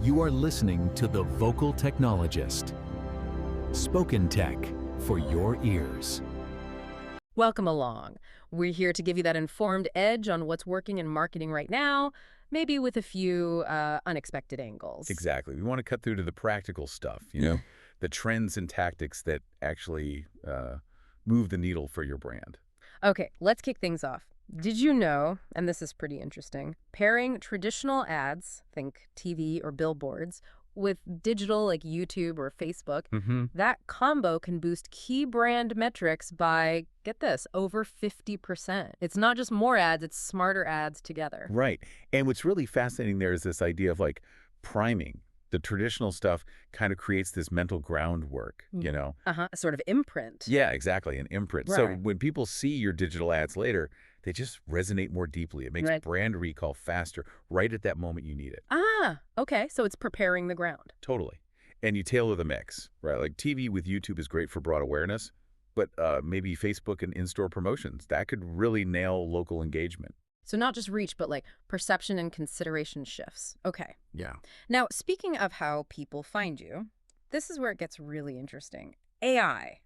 You are listening to The Vocal Technologist. Spoken Tech for your ears. Welcome along. We're here to give you that informed edge on what's working in marketing right now, maybe with a few unexpected angles. Exactly. We want to cut through to the practical stuff, the trends and tactics that actually move the needle for your brand. Okay, let's kick things off. Did you know, and this is pretty interesting, pairing traditional ads, think TV or billboards, with digital like YouTube or Facebook, that combo can boost key brand metrics by, get this, over 50%. It's not just more ads, it's smarter ads together. Right. And what's really fascinating there is this idea of like priming. The traditional stuff kind of creates this mental groundwork, A sort of imprint. Yeah, exactly, an imprint. Right. So when people see your digital ads later, they just resonate more deeply. It makes brand recall faster right at that moment you need it. Ah, okay. So it's preparing the ground. Totally. And you tailor the mix, right? Like TV with YouTube is great for broad awareness, but maybe Facebook and in-store promotions, that could really nail local engagement. So not just reach, but like perception and consideration shifts. Okay. Yeah. Now, speaking of how people find you, this is where it gets really interesting. AI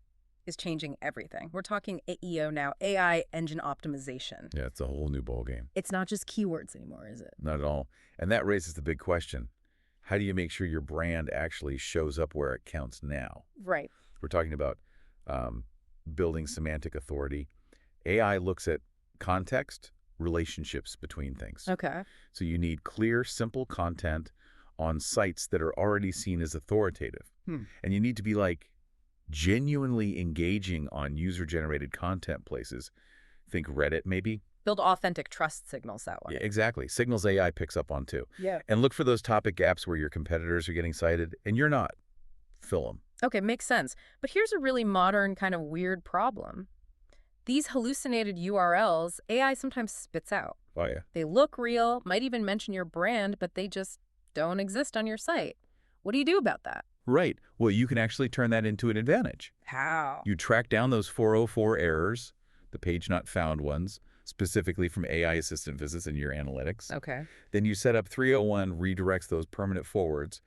is changing everything. We're talking AEO now, AI engine optimization. Yeah, it's a whole new ballgame. It's not just keywords anymore, is it? Not at all. And that raises the big question. How do you make sure your brand actually shows up where it counts now? Right. We're talking about building semantic authority. AI looks at context, relationships between things. Okay. So you need clear, simple content on sites that are already seen as authoritative. And you need to be like genuinely engaging on user-generated content places. Think Reddit, maybe. Build authentic trust signals that way. Yeah, exactly. Signals AI picks up on too. Yeah. And look for those topic gaps where your competitors are getting cited and you're not. Fill them. Okay, makes sense. But here's a really modern kind of weird problem. These hallucinated URLs, AI sometimes spits out. Oh, yeah. They look real, might even mention your brand, but they just don't exist on your site. What do you do about that? Right. Well, you can actually turn that into an advantage. How? You track down those 404 errors, the page not found ones, specifically from AI assistant visits in your analytics. Okay. Then you set up 301 redirects those permanent forwards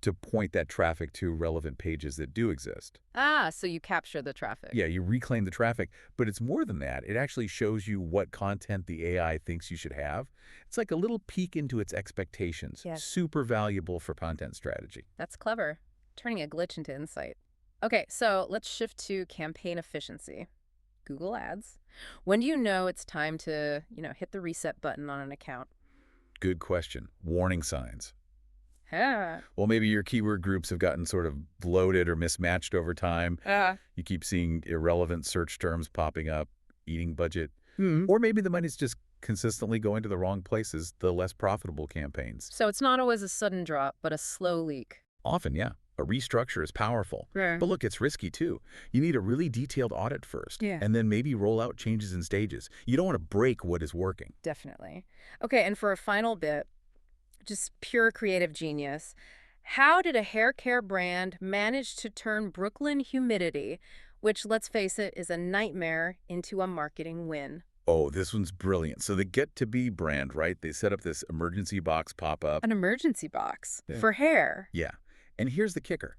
to point that traffic to relevant pages that do exist. Ah, so you capture the traffic. Yeah, you reclaim the traffic, but it's more than that. It actually shows you what content the AI thinks you should have. It's like a little peek into its expectations. Yes. Super valuable for content strategy. That's clever. Turning a glitch into insight. Okay, so let's shift to campaign efficiency. Google Ads. When do you know it's time to, hit the reset button on an account? Good question. Warning signs. Yeah. Well, maybe your keyword groups have gotten sort of bloated or mismatched over time. You keep seeing irrelevant search terms popping up, eating budget. Or maybe the money's just consistently going to the wrong places, the less profitable campaigns. So it's not always a sudden drop, but a slow leak. Often, yeah. A restructure is powerful. Yeah. But look, it's risky too. You need a really detailed audit first. Yeah. And then maybe roll out changes in stages. You don't want to break what is working. Definitely. Okay, and for a final bit, just pure creative genius. How did a hair care brand manage to turn Brooklyn humidity, which, let's face it, is a nightmare, into a marketing win? Oh, this one's brilliant. So the Get to Be brand, right? They set up this emergency box pop-up. An emergency box Yeah. for hair. Yeah. And here's the kicker.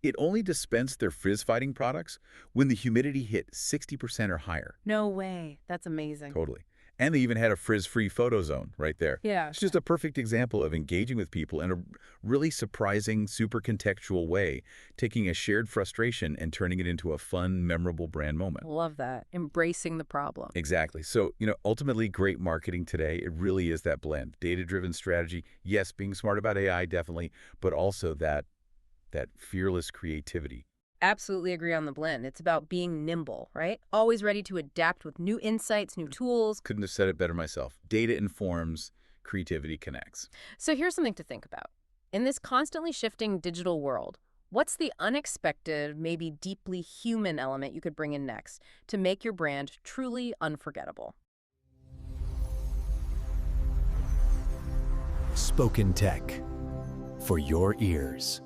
It only dispensed their frizz-fighting products when the humidity hit 60% or higher. No way. That's amazing. Totally. And they even had a frizz-free photo zone right there. Yeah. It's just a perfect example of engaging with people in a really surprising, super contextual way, taking a shared frustration and turning it into a fun, memorable brand moment. Love that. Embracing the problem. Exactly. So, ultimately great marketing today, it really is that blend. Data-driven strategy, yes, being smart about AI, definitely, but also that fearless creativity. Absolutely agree on the blend. It's about being nimble, right? Always ready to adapt with new insights, new tools. Couldn't have said it better myself. Data informs, creativity connects. So here's something to think about. In this constantly shifting digital world, what's the unexpected, maybe deeply human element you could bring in next to make your brand truly unforgettable? Spoken Tech for your ears.